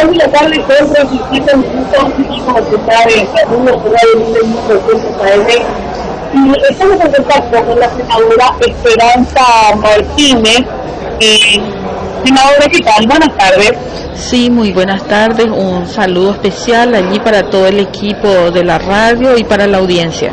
Buenas tardes, encuentro visita un punto crítico de algunos horarios del mundo AM. Y estamos en contacto con la senadora Esperanza Martínez. Senadora, ¿qué tal? Buenas tardes. Sí, muy buenas tardes. Un saludo especial allí para todo el equipo de la radio y para la audiencia.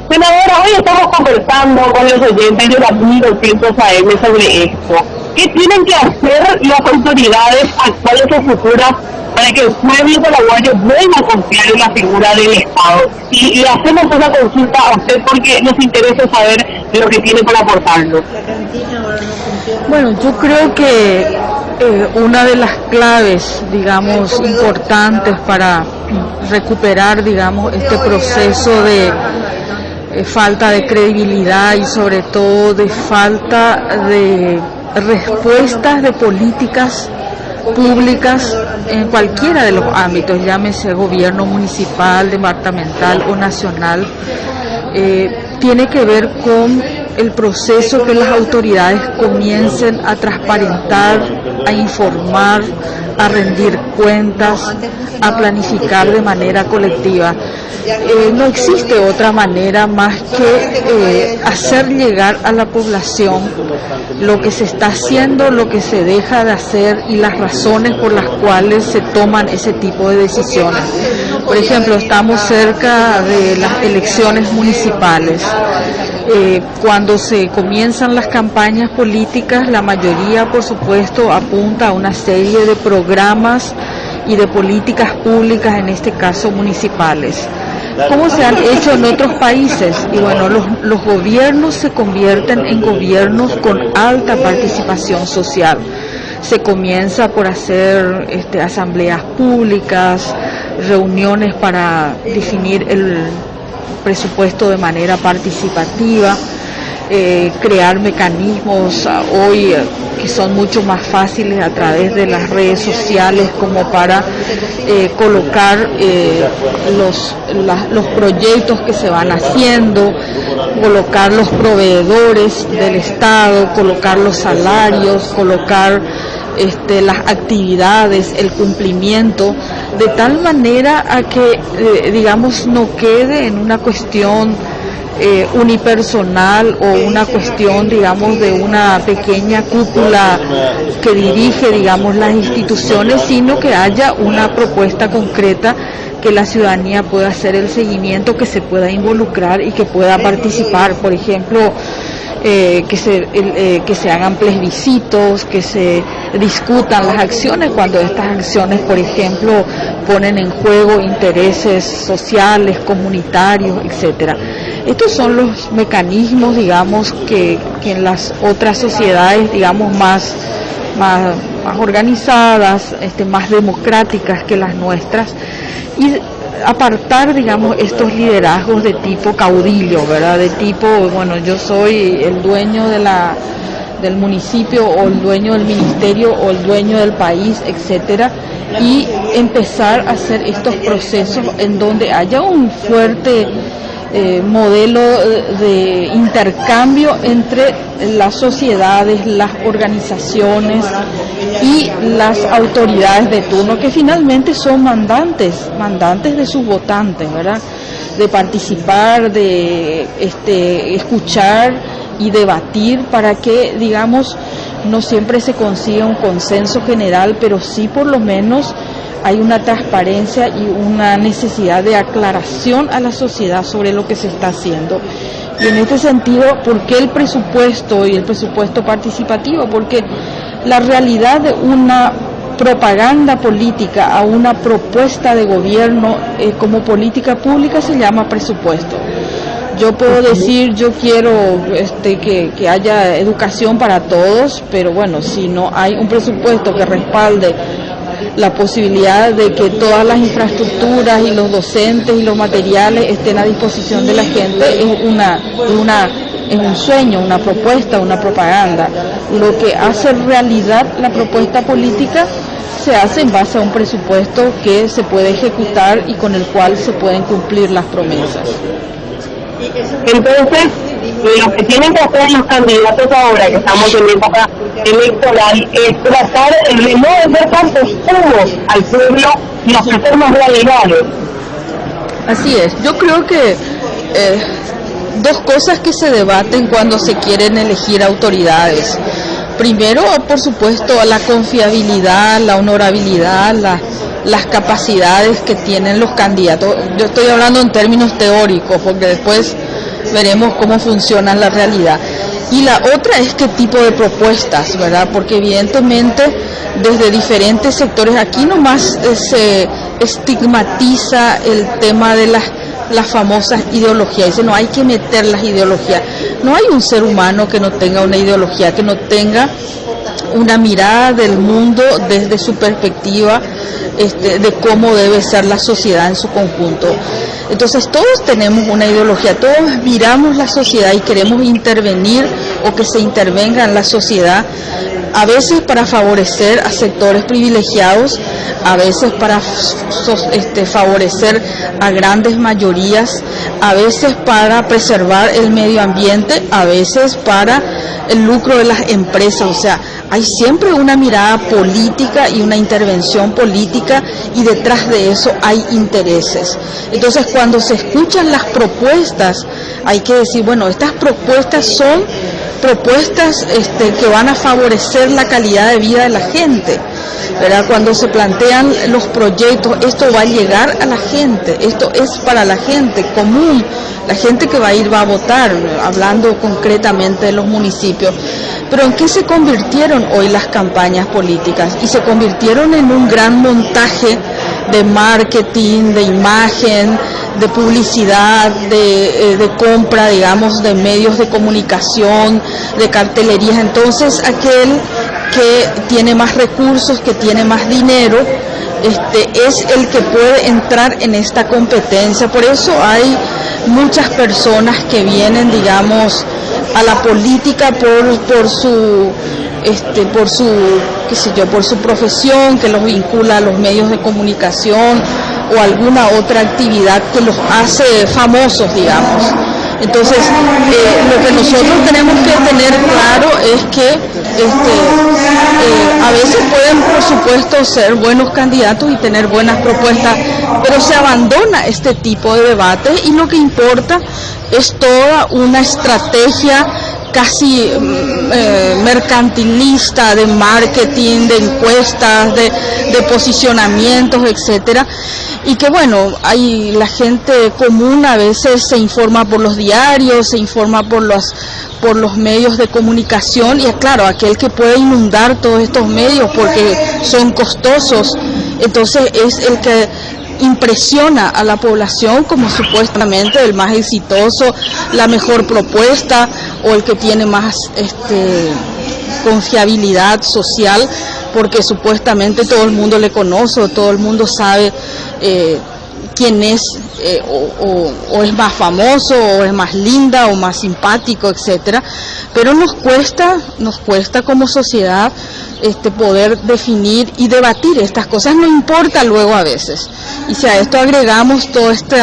Senadora, hoy estamos conversando con los oyentes de la 1200 AM sobre esto. ¿Qué tienen que hacer las autoridades actuales o futuras para que el pueblo paraguayo vuelva a confiar en la figura del Estado? Y le hacemos una consulta a usted porque nos interesa saber lo que tiene para aportarnos. Bueno, yo creo que una de las claves, digamos, importantes para recuperar, digamos, este proceso de falta de credibilidad y sobre todo de falta de respuestas de políticas públicas en cualquiera de los ámbitos, llámese gobierno municipal, departamental o nacional, tiene que ver con el proceso que las autoridades comiencen a transparentar, a informar, a rendir cuentas, a planificar de manera colectiva. No existe otra manera más que hacer llegar a la población lo que se está haciendo, lo que se deja de hacer y las razones por las cuales se toman ese tipo de decisiones. Por ejemplo, estamos cerca de las elecciones municipales. Cuando se comienzan las campañas políticas, la mayoría, por supuesto, apunta a una serie de programas y de políticas públicas, en este caso municipales, como se han hecho en otros países. Y bueno, los gobiernos se convierten en gobiernos con alta participación social. Se comienza por hacer asambleas públicas, reuniones para definir el presupuesto de manera participativa, crear mecanismos hoy que son mucho más fáciles a través de las redes sociales, como para colocar los proyectos que se van haciendo, colocar los proveedores del Estado, colocar los salarios, colocar las actividades, el cumplimiento, de tal manera a que, digamos, no quede en una cuestión unipersonal o una cuestión, digamos, de una pequeña cúpula que dirige, digamos, las instituciones, sino que haya una propuesta concreta que la ciudadanía pueda hacer el seguimiento, que se pueda involucrar y que pueda participar. Por ejemplo, que se hagan plebiscitos, que se discutan las acciones cuando estas acciones, por ejemplo, ponen en juego intereses sociales, comunitarios, etcétera. Estos son los mecanismos, digamos, que en las otras sociedades, digamos, más organizadas, más democráticas que las nuestras, y apartar, digamos, estos liderazgos de tipo caudillo, ¿verdad? De tipo, bueno, yo soy el dueño del municipio o el dueño del ministerio o el dueño del país, etcétera, y empezar a hacer estos procesos en donde haya un fuerte modelo de intercambio entre las sociedades, las organizaciones y las autoridades de turno, que finalmente son mandantes de sus votantes, ¿verdad? De participar, de escuchar y debatir para que, digamos, no siempre se consiga un consenso general, pero sí por lo menos hay una transparencia y una necesidad de aclaración a la sociedad sobre lo que se está haciendo. Y en este sentido, ¿por qué el presupuesto y el presupuesto participativo? Porque la realidad de una propaganda política a una propuesta de gobierno como política pública se llama presupuesto. Yo puedo decir, yo quiero que haya educación para todos, pero bueno, si no hay un presupuesto que respalde la posibilidad de que todas las infraestructuras y los docentes y los materiales estén a disposición de la gente, es un sueño, una propuesta, una propaganda. Lo que hace realidad la propuesta política se hace en base a un presupuesto que se puede ejecutar y con el cual se pueden cumplir las promesas. Entonces, lo que tienen que hacer los candidatos ahora, que estamos en época electoral, es tratar de no vender tantos humos al pueblo y ofrecer más realidades. Así es, yo creo que dos cosas que se debaten cuando se quieren elegir autoridades. Primero, por supuesto, la confiabilidad, la honorabilidad, las capacidades que tienen los candidatos. Yo estoy hablando en términos teóricos, porque después veremos cómo funciona la realidad. Y la otra es qué tipo de propuestas, ¿verdad? Porque evidentemente desde diferentes sectores, aquí nomás se estigmatiza el tema de las famosas ideologías. Dice, no hay que meter las ideologías. No hay un ser humano que no tenga una ideología, que no tenga una mirada del mundo desde su perspectiva de cómo debe ser la sociedad en su conjunto. Entonces todos tenemos una ideología, todos miramos la sociedad y queremos intervenir o que se intervenga en la sociedad, a veces para favorecer a sectores privilegiados, a veces para favorecer a grandes mayorías, a veces para preservar el medio ambiente, a veces para el lucro de las empresas. O sea, hay siempre una mirada política y una intervención política, y detrás de eso hay intereses. Entonces, cuando se escuchan las propuestas, hay que decir, bueno, estas propuestas son propuestas que van a favorecer la calidad de vida de la gente, ¿verdad? Cuando se plantean los proyectos, esto va a llegar a la gente, esto es para la gente común, la gente que va a votar, hablando concretamente de los municipios. Pero ¿en qué se convirtieron hoy las campañas políticas? Y se convirtieron en un gran montaje de marketing, de imagen, de publicidad, de compra, digamos, de medios de comunicación, de cartelerías. Entonces, aquel que tiene más recursos, que tiene más dinero, es el que puede entrar en esta competencia. Por eso hay muchas personas que vienen, digamos, a la política por su profesión, que los vincula a los medios de comunicación o alguna otra actividad que los hace famosos, digamos. Entonces, lo que nosotros tenemos que tener claro es que a veces pueden, por supuesto, ser buenos candidatos y tener buenas propuestas, pero se abandona este tipo de debate y lo que importa es toda una estrategia casi mercantilista de marketing, de encuestas, de posicionamientos, etcétera. Y que bueno, la gente común a veces se informa por los diarios, se informa por los medios de comunicación, y claro, aquel que puede inundar todos estos medios porque son costosos, entonces es el que impresiona a la población como supuestamente el más exitoso, la mejor propuesta o el que tiene más confiabilidad social, porque supuestamente todo el mundo le conoce, o todo el mundo sabe quién es, o es más famoso, o es más linda, o más simpático, etcétera. Pero nos cuesta como sociedad poder definir y debatir estas cosas, no importa luego a veces. Y si a esto agregamos todo este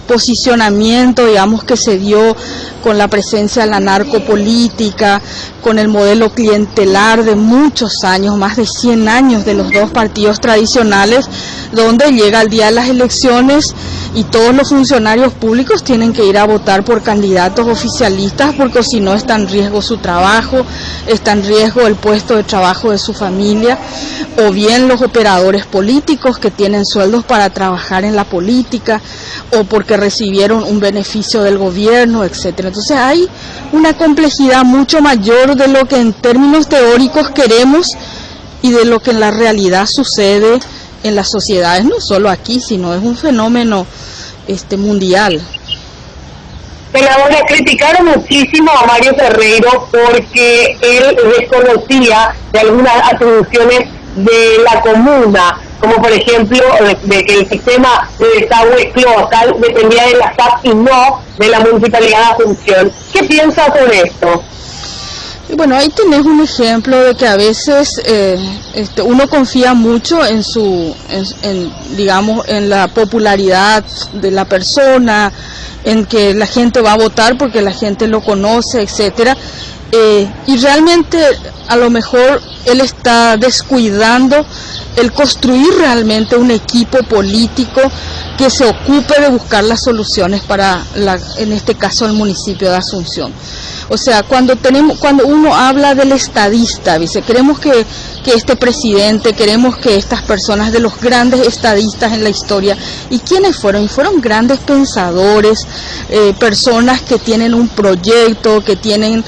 posicionamiento, digamos, que se dio con la presencia de la narcopolítica, con el modelo clientelar de muchos años, más de 100 años de los dos partidos tradicionales, donde llega el día de las elecciones y todos los funcionarios públicos tienen que ir a votar por candidatos oficialistas, porque si no está en riesgo su trabajo, está en riesgo el puesto de trabajo de su familia, o bien los operadores políticos que tienen sueldos para trabajar en la política, o porque recibieron un beneficio del gobierno, etcétera. Entonces hay una complejidad mucho mayor de lo que en términos teóricos queremos y de lo que en la realidad sucede en las sociedades, no solo aquí, sino es un fenómeno mundial. Senadora, criticaron muchísimo a Mario Ferreiro porque él desconocía de algunas atribuciones de la comuna, como por ejemplo de que el sistema de desagüe cloacal dependía de la SAP y no de la Municipalidad de Asunción. ¿Qué piensa sobre esto? Y bueno, ahí tenés un ejemplo de que a veces uno confía mucho en digamos, en la popularidad de la persona, en que la gente va a votar porque la gente lo conoce, etcétera. Y realmente a lo mejor él está descuidando el construir realmente un equipo político que se ocupe de buscar las soluciones para, en este caso, el municipio de Asunción. O sea, cuando uno habla del estadista, dice, queremos que este presidente, queremos que estas personas de los grandes estadistas en la historia, ¿y quiénes fueron? Y fueron grandes pensadores, personas que tienen un proyecto, que tienen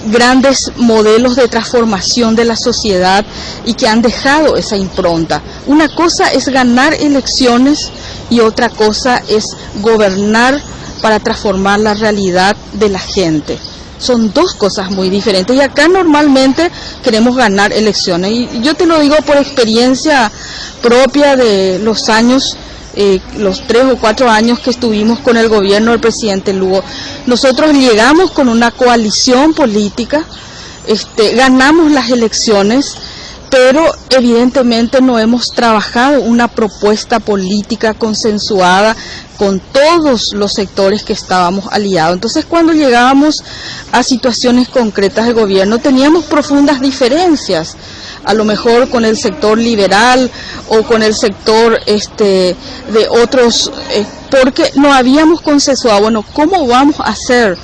grandes modelos de transformación de la sociedad y que han dejado esa impronta. Una cosa es ganar elecciones y otra cosa es gobernar para transformar la realidad de la gente. Son dos cosas muy diferentes y acá normalmente queremos ganar elecciones. Y yo te lo digo por experiencia propia de los años, los 3 o 4 años que estuvimos con el gobierno del presidente Lugo. Nosotros llegamos con una coalición política, ganamos las elecciones, pero evidentemente no hemos trabajado una propuesta política consensuada con todos los sectores que estábamos aliados. Entonces, cuando llegábamos a situaciones concretas de gobierno, teníamos profundas diferencias, a lo mejor con el sector liberal o con el sector de otros, porque no habíamos consensuado, bueno, ¿cómo vamos a hacer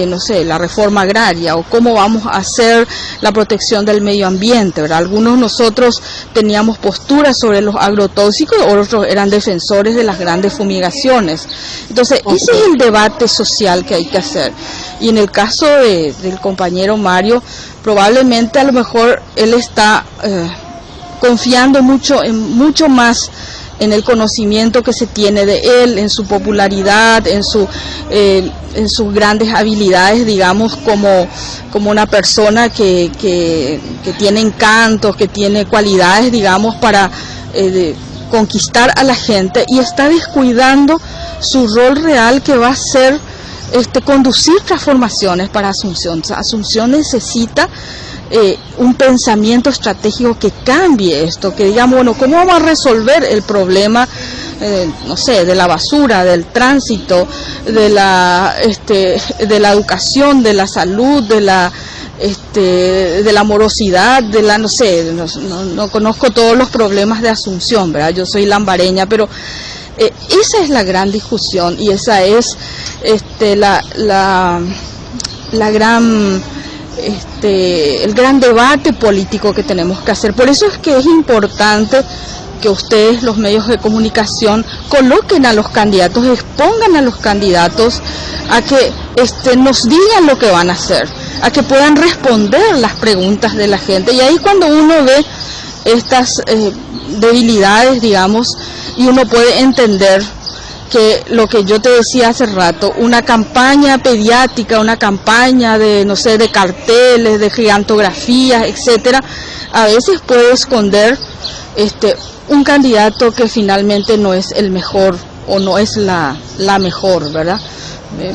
no sé, la reforma agraria o cómo vamos a hacer la protección del medio ambiente, ¿verdad? Algunos nosotros teníamos posturas sobre los agrotóxicos, otros eran defensores de las grandes fumigaciones. Entonces, ese es el debate social que hay que hacer. Y en el caso del compañero Mario, probablemente a lo mejor él está confiando mucho más en el conocimiento que se tiene de él, en su popularidad, en sus grandes habilidades, digamos, como una persona que tiene encantos, que tiene cualidades, digamos, para conquistar a la gente, y está descuidando su rol real, que va a ser conducir transformaciones para Asunción. O sea, Asunción necesita un pensamiento estratégico que cambie esto, que digamos, bueno, ¿cómo vamos a resolver el problema, no sé, de la basura, del tránsito, de la educación, de la salud, de la morosidad, no sé, no conozco todos los problemas de Asunción, ¿verdad? Yo soy lambareña, pero esa es la gran discusión y esa es el gran debate político que tenemos que hacer. Por eso es que es importante que ustedes, los medios de comunicación, coloquen a los candidatos, expongan a los candidatos a que nos digan lo que van a hacer, a que puedan responder las preguntas de la gente. Y ahí cuando uno ve estas debilidades, digamos, y uno puede entender que lo que yo te decía hace rato, una campaña pediátrica, una campaña de, no sé, de carteles, de gigantografías, etcétera, a veces puede esconder un candidato que finalmente no es el mejor o no es la mejor, ¿verdad?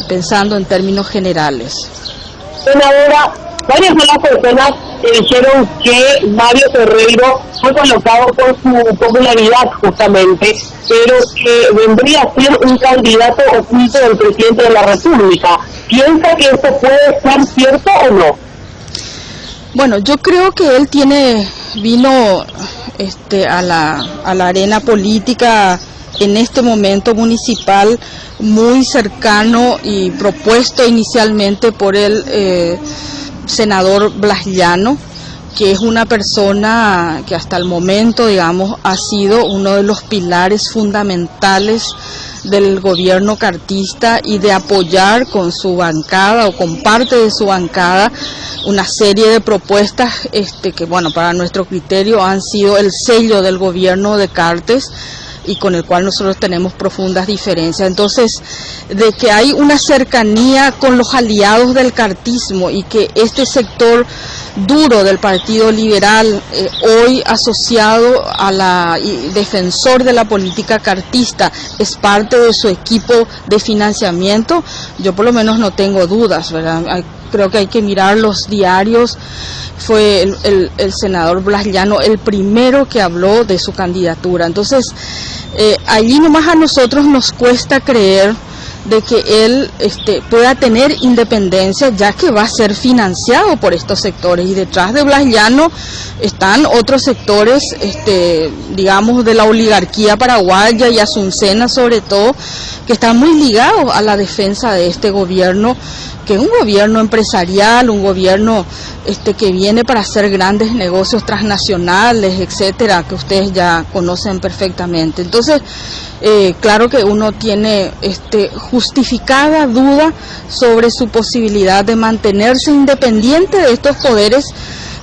Pensando en términos generales. Bueno, ahora, varias de las personas dijeron que Mario Ferreiro fue colocado por su popularidad justamente, pero que vendría a ser un candidato oculto del presidente de la República. ¿Piensa que esto puede ser cierto o no? Bueno, yo creo que él vino a la arena política en este momento municipal muy cercano y propuesto inicialmente por el senador Blas Llano, que es una persona que hasta el momento, digamos, ha sido uno de los pilares fundamentales del gobierno cartista y de apoyar con su bancada o con parte de su bancada una serie de propuestas que, bueno, para nuestro criterio han sido el sello del gobierno de Cartes, y con el cual nosotros tenemos profundas diferencias. Entonces, de que hay una cercanía con los aliados del cartismo y que este sector duro del Partido Liberal, hoy asociado a defensor de la política cartista, es parte de su equipo de financiamiento, yo por lo menos no tengo dudas, ¿verdad? Creo que hay que mirar los diarios. Fue el senador Blas Llano el primero que habló de su candidatura. Entonces, allí nomás a nosotros nos cuesta creer de que él pueda tener independencia, ya que va a ser financiado por estos sectores, y detrás de Blas Llano están otros sectores, digamos, de la oligarquía paraguaya y asuncena sobre todo, que están muy ligados a la defensa de este gobierno, que es un gobierno empresarial, un gobierno que viene para hacer grandes negocios transnacionales, etcétera, que ustedes ya conocen perfectamente. Entonces, claro que uno tiene justificada duda sobre su posibilidad de mantenerse independiente de estos poderes.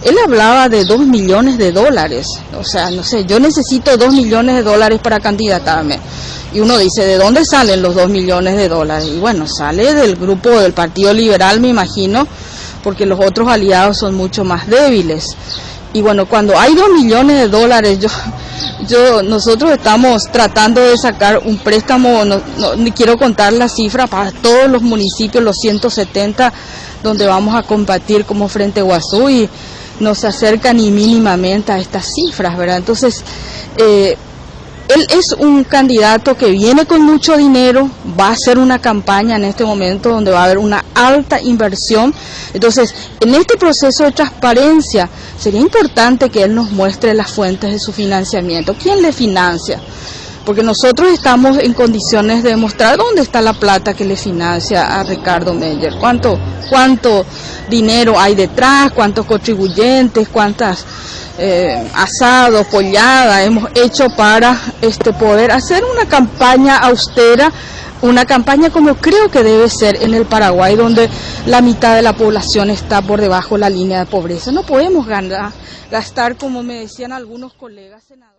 Él hablaba de $2 millones, o sea, no sé, yo necesito $2 millones para candidatarme. Y uno dice, ¿de dónde salen los $2 millones? Y bueno, sale del grupo del Partido Liberal, me imagino, porque los otros aliados son mucho más débiles. Y bueno, cuando hay $2 millones, nosotros estamos tratando de sacar un préstamo, ni quiero contar la cifra, para todos los municipios, los 170, donde vamos a combatir como Frente Guazú, y no se acerca ni mínimamente a estas cifras, ¿verdad? Entonces, él es un candidato que viene con mucho dinero, va a hacer una campaña en este momento donde va a haber una alta inversión. Entonces, en este proceso de transparencia, sería importante que él nos muestre las fuentes de su financiamiento. ¿Quién le financia? Porque nosotros estamos en condiciones de demostrar dónde está la plata que le financia a Ricardo Meyer, cuánto dinero hay detrás, cuántos contribuyentes, cuántas asados, polladas hemos hecho para poder hacer una campaña austera, una campaña como creo que debe ser en el Paraguay, donde la mitad de la población está por debajo de la línea de pobreza. No podemos gastar, como me decían algunos colegas senadores.